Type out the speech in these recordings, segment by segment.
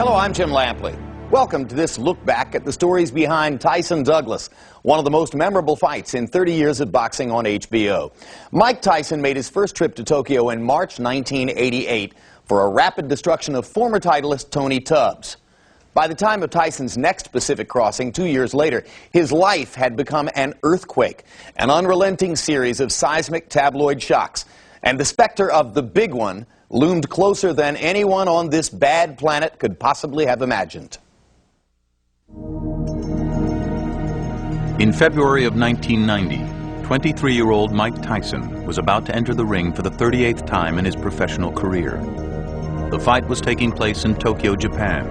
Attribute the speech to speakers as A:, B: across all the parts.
A: Hello, I'm Jim Lampley. Welcome to this look back at the stories behind Tyson Douglas, one of the most memorable fights in 30 years of boxing on HBO. Mike Tyson made his first trip to Tokyo in March 1988 for a rapid destruction of former titleist Tony Tubbs. By the time of Tyson's next Pacific crossing 2 years later, his life had become an earthquake, an unrelenting series of seismic tabloid shocks, and the specter of the big one loomed closer than anyone on this bad planet could possibly have imagined.
B: In February of 1990, 23-year-old Mike Tyson was about to enter the ring for the 38th time in his professional career. The fight was taking place in Tokyo, Japan,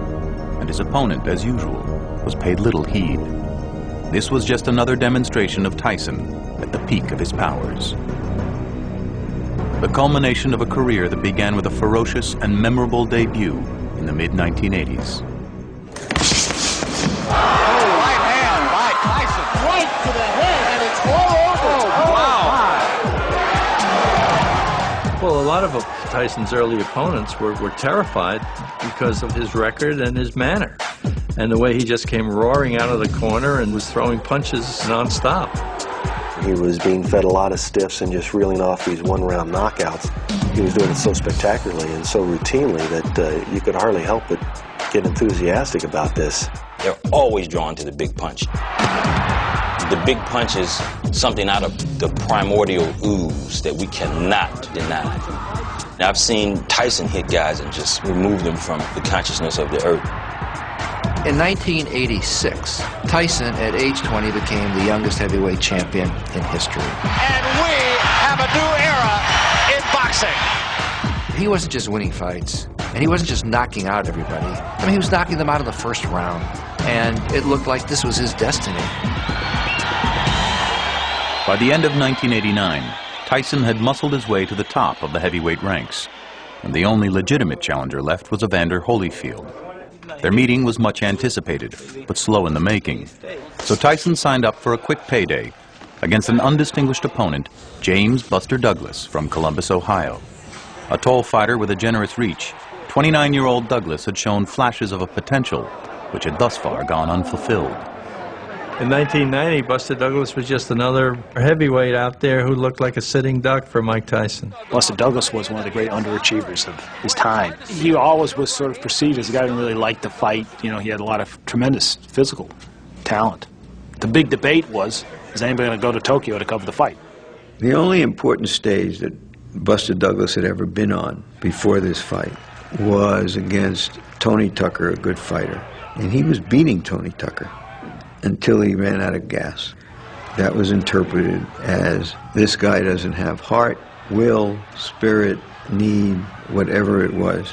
B: and his opponent, as usual, was paid little heed. This was just another demonstration of Tyson at the peak of his powers. The culmination of a career that began with a ferocious and memorable debut in the mid-1980s.
A: Right hand by Tyson.
C: Right to the head, and it's all over.
A: Wow.
D: Well, a lot of Tyson's early opponents were terrified because of his record and his manner, and the way he just came roaring out of the corner and was throwing punches nonstop.
E: He was being fed a lot of stiffs and just reeling off these one-round knockouts. He was doing it so spectacularly and so routinely that you could hardly help but get enthusiastic about this.
F: They're always drawn to the big punch. The big punch is something out of the primordial ooze that we cannot deny. Now, I've seen Tyson hit guys and just remove them from the consciousness of the earth.
G: In 1986, Tyson, at age 20, became the youngest heavyweight champion in history.
C: And we have a new era in boxing.
G: He wasn't just winning fights, and he wasn't just knocking out everybody. I mean, he was knocking them out in the first round, and it looked like this was his destiny.
B: By the end of 1989, Tyson had muscled his way to the top of the heavyweight ranks, and the only legitimate challenger left was Evander Holyfield. Their meeting was much anticipated, but slow in the making. So Tyson signed up for a quick payday against an undistinguished opponent, James Buster Douglas from Columbus, Ohio. A tall fighter with a generous reach, 29-year-old Douglas had shown flashes of a potential which had thus far gone unfulfilled.
D: In 1990, Buster Douglas was just another heavyweight out there who looked like a sitting duck for Mike Tyson.
H: Buster Douglas was one of the great underachievers of his time. He always was sort of perceived as a guy who didn't really like to fight. You know, he had a lot of tremendous physical talent. The big debate was, is anybody going to go to Tokyo to cover the fight?
I: The only important stage that Buster Douglas had ever been on before this fight was against Tony Tucker, a good fighter. And he was beating Tony Tucker until he ran out of gas. That was interpreted as, this guy doesn't have heart, will, spirit, need, whatever it was.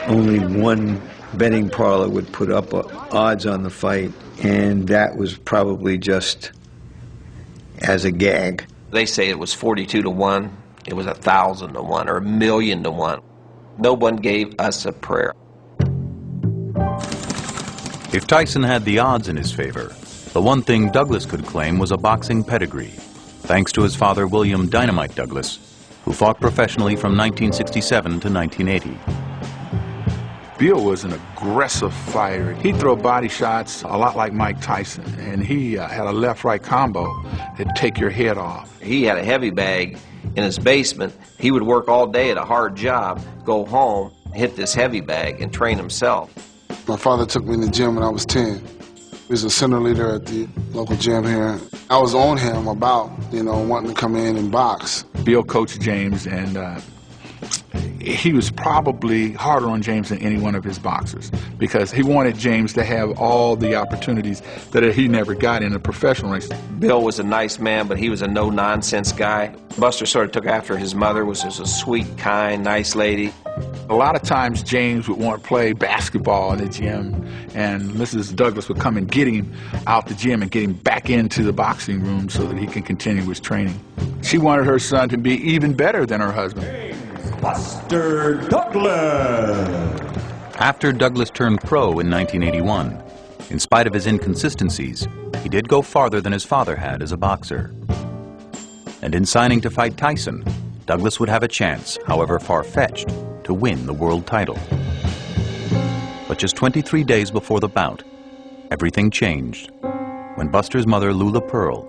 I: Only one betting parlor would put up odds on the fight, and that was probably just as a gag.
J: They say it was 42 to 1, it was 1,000 to 1, or 1,000,000 to 1. No one gave us a prayer.
B: If Tyson had the odds in his favor, the one thing Douglas could claim was a boxing pedigree, thanks to his father, William Dynamite Douglas, who fought professionally from 1967 to 1980.
K: Bill was an aggressive fighter. He'd throw body shots a lot like Mike Tyson, and he had a left-right combo that'd take your head off.
J: He had a heavy bag in his basement. He would work all day at a hard job, go home, hit this heavy bag, and train himself.
L: My father took me in the gym when I was 10. He was a center leader at the local gym here. I was on him about, wanting to come in and box.
K: Bill coached James, and he was probably harder on James than any one of his boxers because he wanted James to have all the opportunities that he never got in a professional race.
J: Bill was a nice man, but he was a no-nonsense guy. Buster sort of took after his mother, was just a sweet, kind, nice lady.
K: A lot of times James would want to play basketball in the gym, and Mrs. Douglas would come and get him out the gym and get him back into the boxing room so that he can continue his training. She wanted her son to be even better than her husband.
M: Buster Douglas.
B: After Douglas turned pro in 1981, in spite of his inconsistencies, he did go farther than his father had as a boxer. And in signing to fight Tyson, Douglas would have a chance, however far-fetched, to win the world title. But But just 23 days before the bout, everything changed when Buster's mother, Lula Pearl,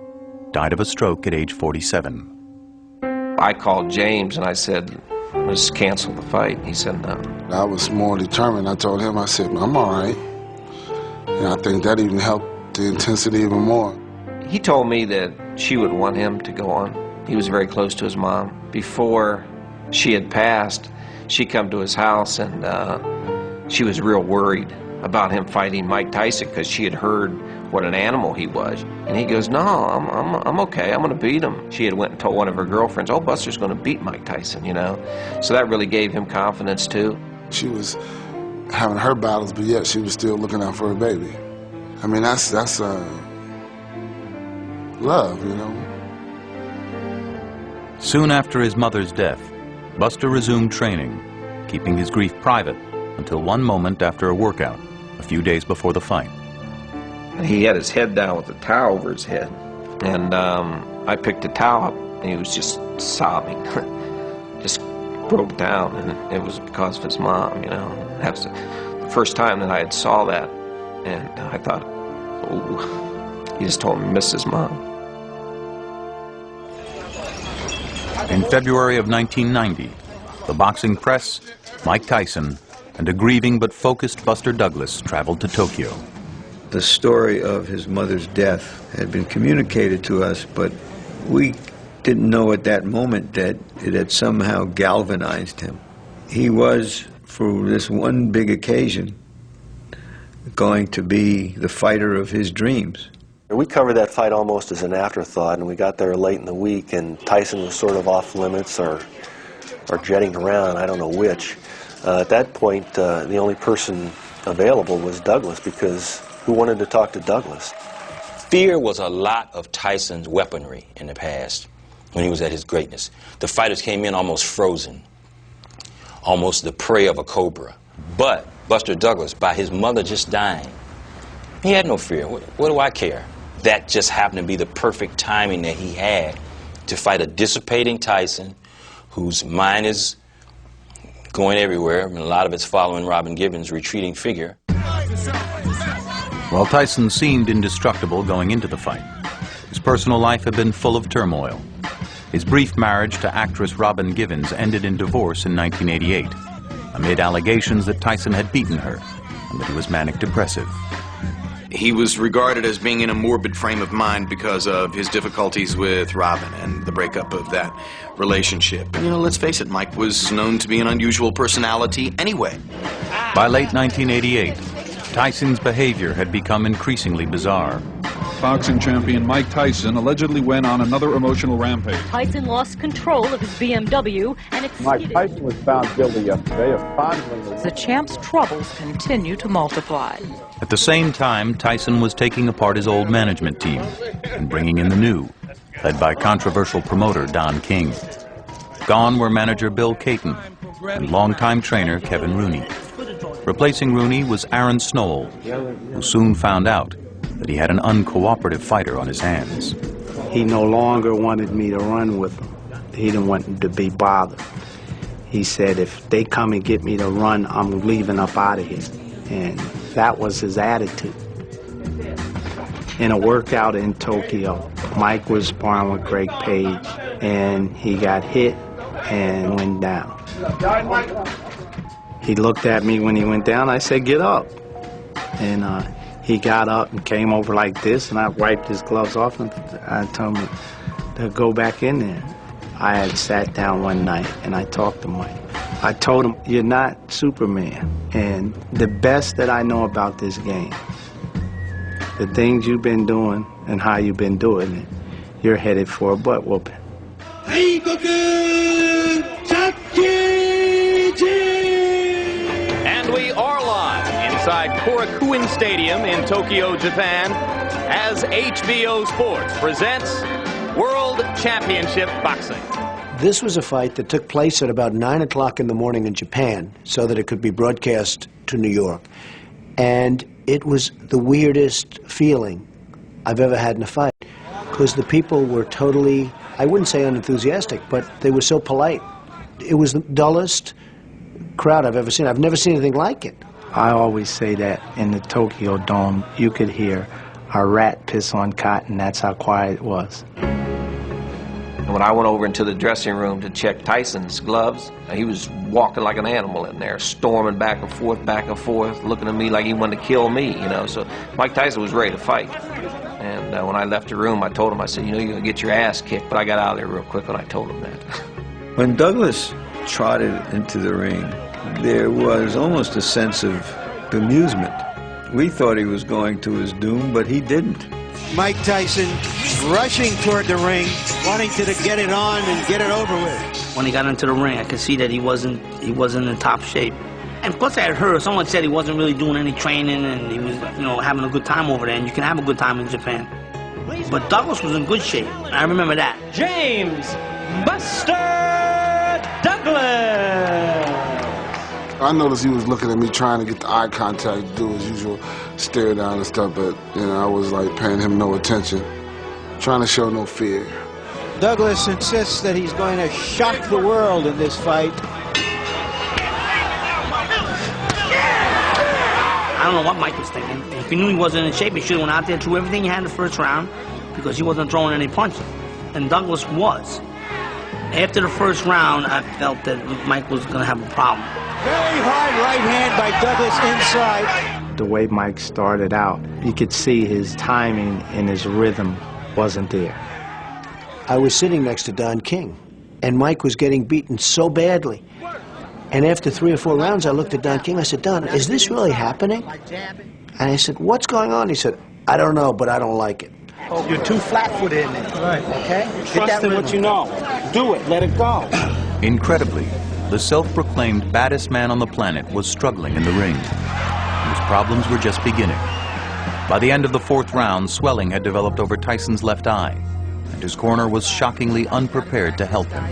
B: died of a stroke at age 47.
J: I called James and I said, let's cancel the fight. He said no.
L: I was more determined. I told him, I said, I'm all right. And I think that even helped the intensity even more.
J: He told me that she would want him to go on. He was very close to his mom. Before she had passed, she come to his house and she was real worried about him fighting Mike Tyson because she had heard what an animal he was. And he goes, no, I'm okay, I'm gonna beat him. She had went and told one of her girlfriends, oh, Buster's gonna beat Mike Tyson, you know? So that really gave him confidence too.
L: She was having her battles, but yet she was still looking out for her baby. I mean, that's love, you know?
B: Soon after his mother's death, Buster resumed training, keeping his grief private until one moment after a workout, a few days before the fight.
J: He had his head down with a towel over his head. And I picked a towel up and he was just sobbing. Just broke down, and it was because of his mom, you know. That was the first time that I had saw that, and I thought, oh, he just told me he missed his mom.
B: In February of 1990, the boxing press, Mike Tyson, and a grieving but focused Buster Douglas traveled to Tokyo.
I: The story of his mother's death had been communicated to us, but we didn't know at that moment that it had somehow galvanized him. He was, for this one big occasion, going to be the fighter of his dreams.
E: We covered that fight almost as an afterthought, and we got there late in the week, and Tyson was sort of off limits or jetting around, I don't know which. At that point, the only person available was Douglas, because who wanted to talk to Douglas?
F: Fear was a lot of Tyson's weaponry in the past when he was at his greatness. The fighters came in almost frozen, almost the prey of a cobra. But Buster Douglas, by his mother just dying, he had no fear. What do I care? That just happened to be the perfect timing that he had to fight a dissipating Tyson whose mind is going everywhere, and a lot of it's following Robin Gibbons' retreating figure.
B: While Tyson seemed indestructible going into the fight, his personal life had been full of turmoil. His brief marriage to actress Robin Givens ended in divorce in 1988, amid allegations that Tyson had beaten her and that he was manic-depressive.
N: He was regarded as being in a morbid frame of mind because of his difficulties with Robin and the breakup of that relationship. You know, let's face it, Mike was known to be an unusual personality anyway.
B: By late 1988, Tyson's behavior had become increasingly bizarre.
O: Boxing champion Mike Tyson allegedly went on another emotional rampage.
P: Tyson lost control of his BMW and exceeded...
Q: Mike Tyson was found guilty yesterday of fondling...
R: The champ's troubles continue to multiply.
B: At the same time, Tyson was taking apart his old management team and bringing in the new, led by controversial promoter Don King. Gone were manager Bill Caton and longtime trainer Kevin Rooney. Replacing Rooney was Aaron Snowell, who soon found out that he had an uncooperative fighter on his hands.
S: He no longer wanted me to run with him. He didn't want to be bothered. He said, if they come and get me to run, I'm leaving up out of here. And that was his attitude. In a workout in Tokyo, Mike was sparring with Greg Page, and he got hit and went down. He looked at me when he went down. I said, get up. And he got up and came over like this, and I wiped his gloves off, and I told him to go back in there. I had sat down one night, and I talked to Mike. I told him, you're not Superman. And the best that I know about this game, the things you've been doing and how you've been doing it, you're headed for a butt whooping.
C: And we are live inside Korakuen Stadium in Tokyo, Japan, as HBO Sports presents World Championship Boxing.
T: This was a fight that took place at about 9 o'clock in the morning in Japan so that it could be broadcast to New York. And it was the weirdest feeling I've ever had in a fight, because the people were totally, I wouldn't say unenthusiastic, but they were so polite. It was the dullest crowd I've ever seen. I've never seen anything like it.
S: I always say that in the Tokyo Dome, you could hear a rat piss on cotton. That's how quiet it was.
J: When I went over into the dressing room to check Tyson's gloves, he was walking like an animal in there, storming back and forth, looking at me like he wanted to kill me, you know. So Mike Tyson was ready to fight. And when I left the room, I told him, I said, you know, you're going to get your ass kicked. But I got out of there real quick when I told him that.
I: When Douglas trotted into the ring, there was almost a sense of bemusement. We thought he was going to his doom, but he didn't.
T: Mike Tyson rushing toward the ring, wanting to get it on and get it over with.
U: When he got into the ring, I could see that he wasn't in top shape. And plus I had heard someone said he wasn't really doing any training and he was, you know, having a good time over there, and you can have a good time in Japan. But Douglas was in good shape. I remember that.
C: James Buster Douglas!
L: I noticed he was looking at me, trying to get the eye contact, do his usual stare down and stuff, but, you know, I was like paying him no attention, trying to show no fear.
T: Douglas insists that he's going to shock the world in this fight.
U: I don't know what Mike was thinking. If he knew he wasn't in shape, he should have went out there, threw everything he had in the first round, because he wasn't throwing any punches. And Douglas was. After the first round, I felt that Mike was going to have a problem.
T: Very hard right hand by Douglas inside.
S: The way Mike started out, you could see his timing and his rhythm wasn't there.
T: I was sitting next to Don King, and Mike was getting beaten so badly. And after 3 or 4 rounds, I looked at Don King. I said, Don, is this really happening? And I said, what's going on? He said, I don't know, but I don't like it.
V: You're too flat-footed in it.
T: Right.
V: Okay? Trust in what you know. Do it. Let it go.
B: Incredibly, the self-proclaimed baddest man on the planet was struggling in the ring. His problems were just beginning. By the end of the 4th round, swelling had developed over Tyson's left eye, and his corner was shockingly unprepared to help him.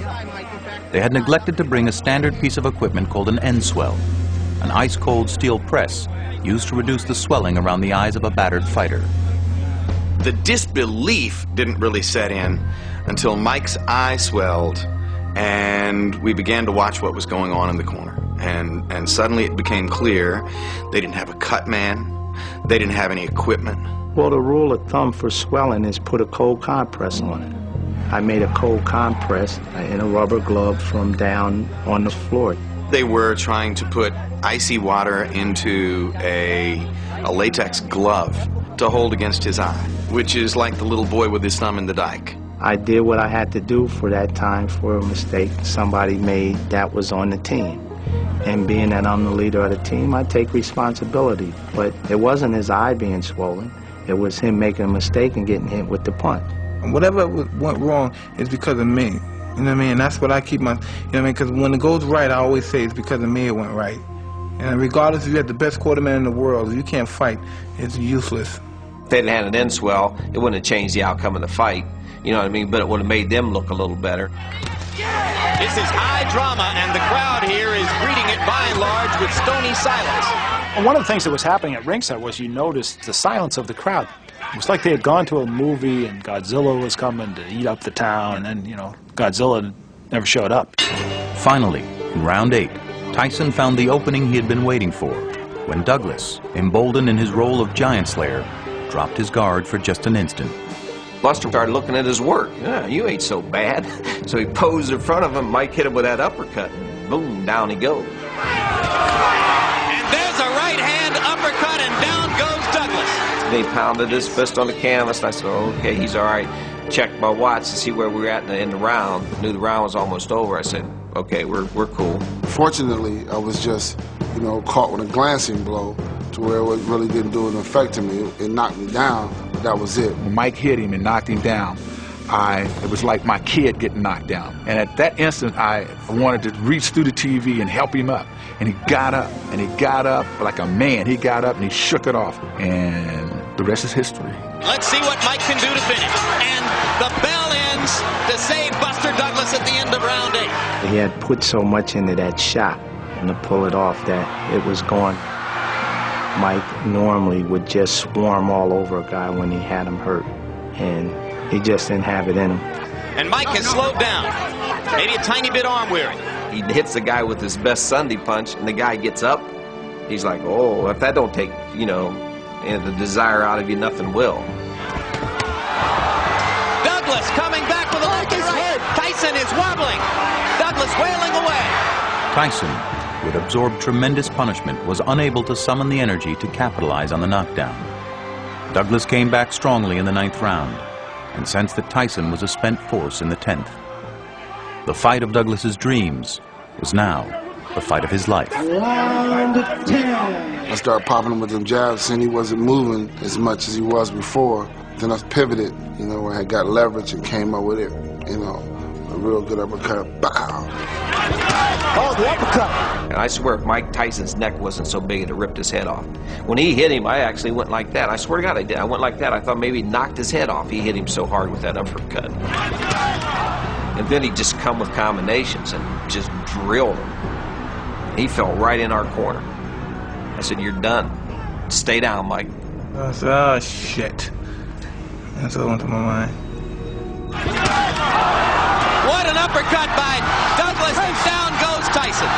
B: They had neglected to bring a standard piece of equipment called an end swell, an ice-cold steel press used to reduce the swelling around the eyes of a battered fighter.
N: The disbelief didn't really set in until Mike's eye swelled and we began to watch what was going on in the corner. And suddenly it became clear they didn't have a cut man, they didn't have any equipment.
S: Well, the rule of thumb for swelling is put a cold compress on it. I made a cold compress in a rubber glove from down on the floor.
N: They were trying to put icy water into a latex glove to hold against his eye, which is like the little boy with his thumb in the dike.
S: I did what I had to do for that time for a mistake somebody made that was on the team. And being that I'm the leader of the team, I take responsibility. But it wasn't his eye being swollen. It was him making a mistake and getting hit with the punch.
W: Whatever went wrong is because of me. You know what I mean? And that's what I keep my, you know what I mean? Because when it goes right, I always say it's because of me it went right. And regardless if you have the best quarterman in the world, if you can't fight, it's useless.
J: If they hadn't had an end swell, it wouldn't have changed the outcome of the fight. You know what I mean? But it would have made them look a little better.
C: This is high drama, and the crowd here is greeting it by and large with stony silence.
H: And one of the things that was happening at ringside was you noticed the silence of the crowd. It was like they had gone to a movie and Godzilla was coming to eat up the town, and then, you know, Godzilla never showed up.
B: Finally, in round 8, Tyson found the opening he had been waiting for, when Douglas, emboldened in his role of giant slayer, dropped his guard for just an instant.
J: Buster started looking at his work. Yeah, you ain't so bad. So he posed in front of him. Mike hit him with that uppercut. And boom, down he goes.
C: And there's a right hand uppercut, and down goes Douglas.
J: They pounded his fist on the canvas. And I said, okay, he's all right. Checked my watch to see where we were at in the round. Knew the round was almost over. I said, okay, we're cool.
L: Fortunately, I was just, you know, caught with a glancing blow to where it really didn't do an effect to me. It knocked me down. That was it.
K: When Mike hit him and knocked him down, it was like my kid getting knocked down. And at that instant, I wanted to reach through the TV and help him up. And he got up, and he got up like a man. He got up and he shook it off. And the rest is history.
C: Let's see what Mike can do to finish. And the bell ends to save Buster Douglas at the end of round 8.
S: He had put so much into that shot and to pull it off that it was gone. Mike normally would just swarm all over a guy when he had him hurt, and he just didn't have it in him.
C: And Mike has slowed down, maybe a tiny bit arm weary.
J: He hits the guy with his best Sunday punch, and the guy gets up, He's like, oh, if that don't take, you know, the desire out of you, nothing will.
C: Douglas coming back with a look right. Tyson is wobbling. Douglas wailing away.
B: Tyson, who had absorbed tremendous punishment, was unable to summon the energy to capitalize on the knockdown. Douglas came back strongly in the 9th round and sensed that Tyson was a spent force in the 10th. The fight of Douglas's dreams was now the fight of his life.
L: I started popping him with them jabs, seeing he wasn't moving as much as he was before. Then I pivoted, you know, where I got leverage and came up with it, you know, a real good uppercut. Bow.
J: Oh, the uppercut! And I swear, if Mike Tyson's neck wasn't so big, it had ripped his head off. When he hit him, I actually went like that. I swear to God, I did. I went like that. I thought maybe he knocked his head off. He hit him so hard with that uppercut. And then he just come with combinations and just drilled him. He fell right in our corner. I said, you're done. Stay down, Mike.
W: I said, oh, shit. That's what went through my mind.
C: What an uppercut by Douglas, and down goes Tyson.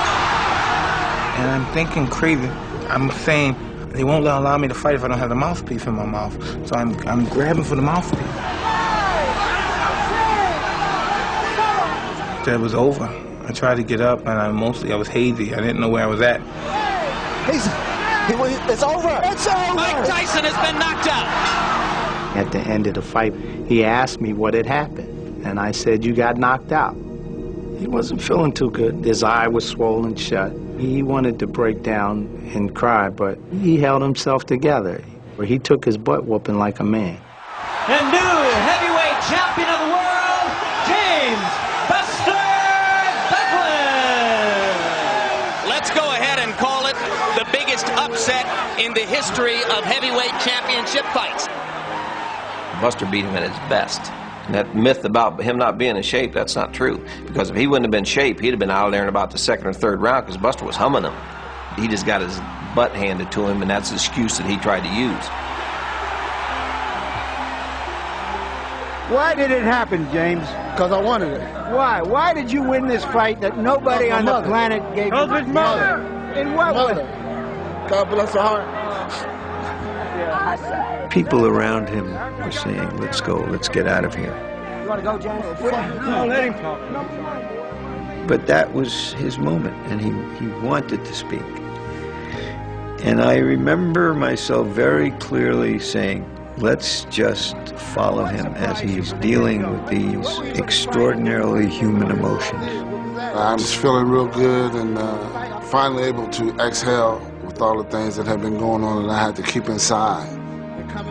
W: And I'm thinking crazy. I'm saying they won't allow me to fight if I don't have the mouthpiece in my mouth. So I'm grabbing for the mouthpiece. It was over. I tried to get up, and I was hazy. I didn't know where I was at.
V: It's over! It's over!
C: Mike Tyson has been knocked out.
S: At the end of the fight, he asked me what had happened. And I said, you got knocked out. He wasn't feeling too good. His eye was swollen shut. He wanted to break down and cry, but he held himself together. He took his butt whooping like a man.
M: And new heavyweight champion of the world, James Buster Douglas!
C: Let's go ahead and call it the biggest upset in the history of heavyweight championship fights.
J: Buster beat him at his best. And that myth about him not being in shape, that's not true. Because if he wouldn't have been in shape, he'd have been out of there in about the 2nd or 3rd round because Buster was humming him. He just got his butt handed to him, and that's the excuse that he tried to use.
V: Why did it happen, James?
L: Because I wanted it.
V: Why? Why did you win this fight that nobody on the planet gave you?
L: His mother.
V: In what way?
L: God bless her heart.
I: People around him were saying, let's go, let's get out of here.
V: You want to go, James? No, let him talk.
I: But that was his moment, and he wanted to speak. And I remember myself very clearly saying, let's just follow him as he's dealing with these extraordinarily human emotions.
L: I'm just feeling real good and finally able to exhale with all the things that have been going on that I had to keep inside.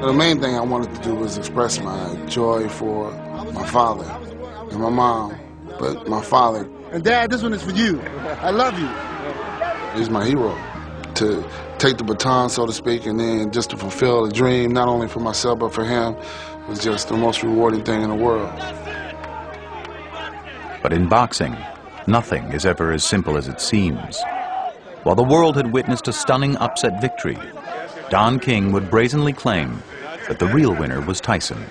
L: The main thing I wanted to do was express my joy for my father and my mom, but my father.
V: And Dad, this one is for you. I love you.
L: He's my hero. To take the baton, so to speak, and then just to fulfill a dream, not only for myself, but for him, was just the most rewarding thing in the world.
B: But in boxing, nothing is ever as simple as it seems. While the world had witnessed a stunning upset victory, Don King would brazenly claim that the real winner was Tyson.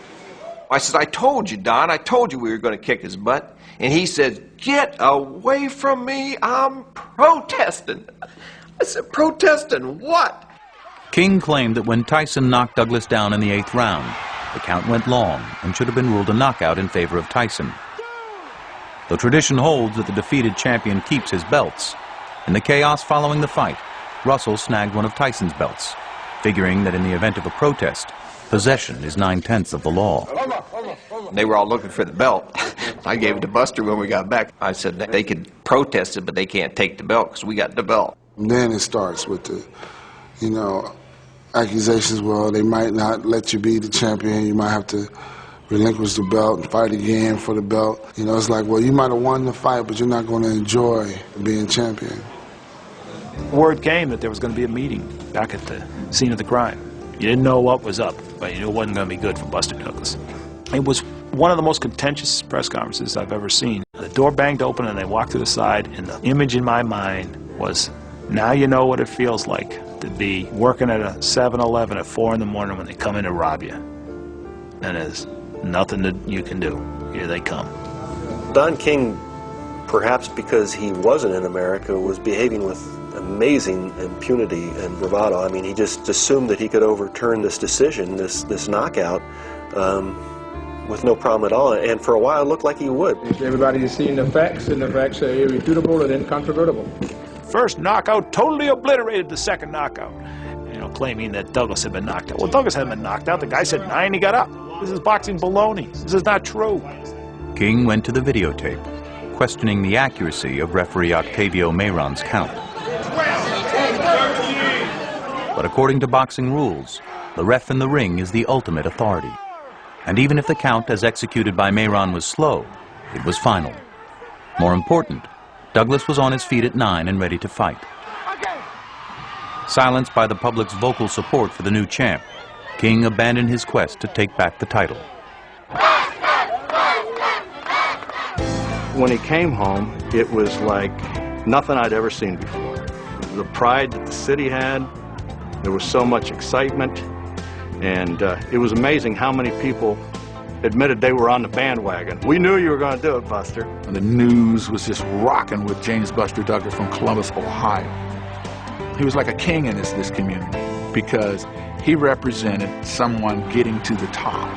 J: I said, I told you, Don, I told you we were going to kick his butt. And he said, get away from me, I'm protesting. I said, protesting what?
B: King claimed that when Tyson knocked Douglas down in the 8th round, the count went long and should have been ruled a knockout in favor of Tyson. Though tradition holds that the defeated champion keeps his belts, in the chaos following the fight, Russell snagged one of Tyson's belts, figuring that in the event of a protest, possession is 9/10 of the law.
J: They were all looking for the belt. I gave it to Buster when we got back. I said they could protest it, but they can't take the belt because we got the belt.
L: And then it starts with the, accusations, well, they might not let you be the champion. You might have to relinquish the belt and fight again for the belt. It's like, well, you might have won the fight, but you're not going to enjoy being champion.
H: Word came that there was going to be a meeting back at the scene of the crime. You didn't know what was up, but you knew it wasn't going to be good for Buster Douglas. It was one of the most contentious press conferences I've ever seen. The door banged open and they walked to the side, and the image in my mind was, now you know what it feels like to be working at a 7-Eleven at 4 in the morning when they come in to rob you. And there's nothing that you can do. Here they come.
E: Don King perhaps because he wasn't in America, was behaving with amazing impunity and bravado. I mean, he just assumed that he could overturn this decision, this knockout, with no problem at all. And for a while, it looked like he would.
W: Everybody has seen the facts, and the facts are irrefutable and incontrovertible.
H: First knockout totally obliterated the second knockout. You know, claiming that Douglas had been knocked out. Well, Douglas hadn't been knocked out. The guy said 9, he got up. This is boxing baloney. This is not true.
B: King went to the videotape, questioning the accuracy of referee Octavio Mayron's count. But according to boxing rules, the ref in the ring is the ultimate authority. And even if the count as executed by Mayron was slow, it was final. More important, Douglas was on his feet at 9 and ready to fight. Silenced by the public's vocal support for the new champ, King abandoned his quest to take back the title.
A: When he came home, it was like nothing I'd ever seen before. The pride that the city had, there was so much excitement, and it was amazing how many people admitted they were on the bandwagon. We knew you were going to do it, Buster.
K: And the news was just rocking with James Buster Douglas from Columbus, Ohio. He was like a king in this community because he represented someone getting to the top.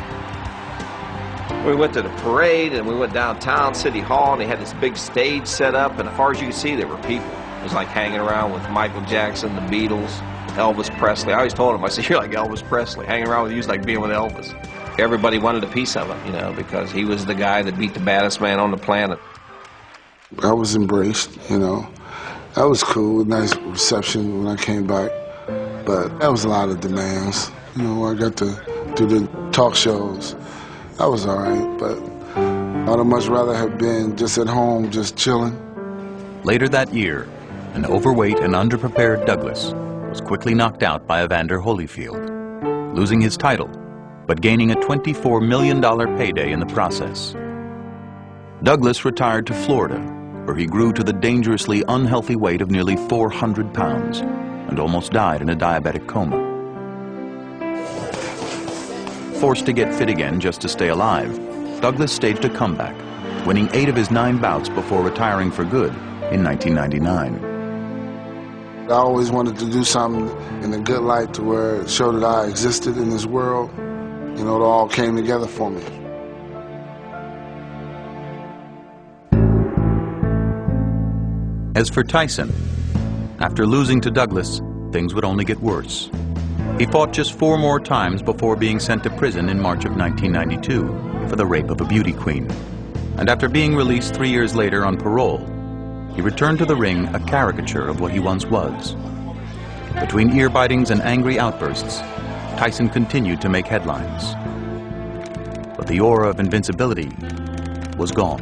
J: We went to the parade and we went downtown City Hall and they had this big stage set up, and as far as you could see there were people. It was like hanging around with Michael Jackson, the Beatles, Elvis Presley. I always told him, I said, you're like Elvis Presley. Hanging around with you is like being with Elvis. Everybody wanted a piece of him, you know, because he was the guy that beat the baddest man on the planet.
L: I was embraced, you know. That was cool, nice reception when I came back. But that was a lot of demands. You know, I got to do the talk shows. That was all right, but I'd have much rather have been just at home, just chilling.
B: Later that year, an overweight and underprepared Douglas was quickly knocked out by Evander Holyfield, losing his title, but gaining a $24 million payday in the process. Douglas retired to Florida, where he grew to the dangerously unhealthy weight of nearly 400 pounds and almost died in a diabetic coma. Forced to get fit again just to stay alive, Douglas staged a comeback, winning 8 of his 9 bouts before retiring for good in 1999.
L: I always wanted to do something in a good light to where it showed that I existed in this world. You know, it all came together for me.
B: As for Tyson, after losing to Douglas, things would only get worse. He fought just 4 more times before being sent to prison in March of 1992 for the rape of a beauty queen. And after being released 3 years later on parole, he returned to the ring a caricature of what he once was. Between ear bitings and angry outbursts, Tyson continued to make headlines. But the aura of invincibility was gone.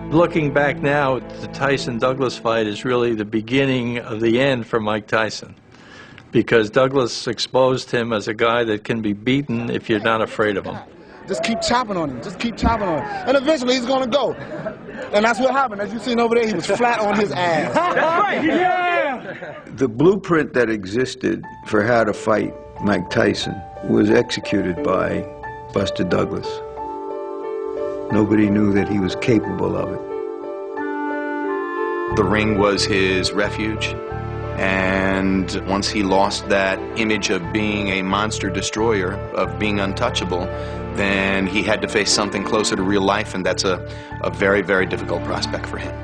A: Looking back now, the Tyson-Douglas fight is really the beginning of the end for Mike Tyson, because Douglas exposed him as a guy that can be beaten if you're not afraid of him.
L: Just keep chopping on him. Just keep chopping on him. And eventually he's going to go. And that's what happened. As you've seen over there, he was flat on his ass.
I: Yeah! The blueprint that existed for how to fight Mike Tyson was executed by Buster Douglas. Nobody knew that he was capable of it.
N: The ring was his refuge. And once he lost that image of being a monster destroyer, of being untouchable, then he had to face something closer to real life, and that's a very, very difficult prospect for him.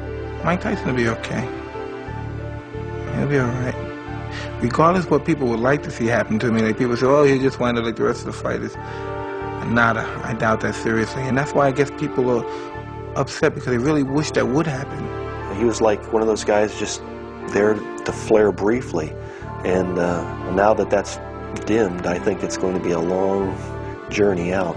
W: Mike Tyson will be okay. He'll be all right. Regardless of what people would like to see happen to me, like people say, oh, he just wanted like the rest of the fighters. Nada. I doubt that seriously. And that's why I guess people are upset, because they really wish that would happen.
E: He was like one of those guys just there to flare briefly, and now that that's dimmed, I think it's going to be a long journey out.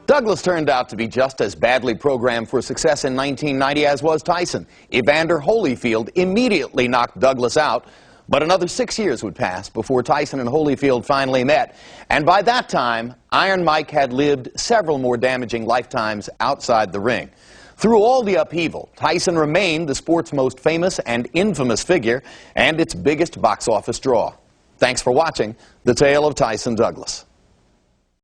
C: Douglas turned out to be just as badly programmed for success in 1990 as was Tyson. Evander Holyfield immediately knocked Douglas out, but another 6 years would pass before Tyson and Holyfield finally met. And by that time, Iron Mike had lived several more damaging lifetimes outside the ring. Through all the upheaval, Tyson remained the sport's most famous and infamous figure and its biggest box office draw. Thanks for watching The Tale of Tyson Douglas.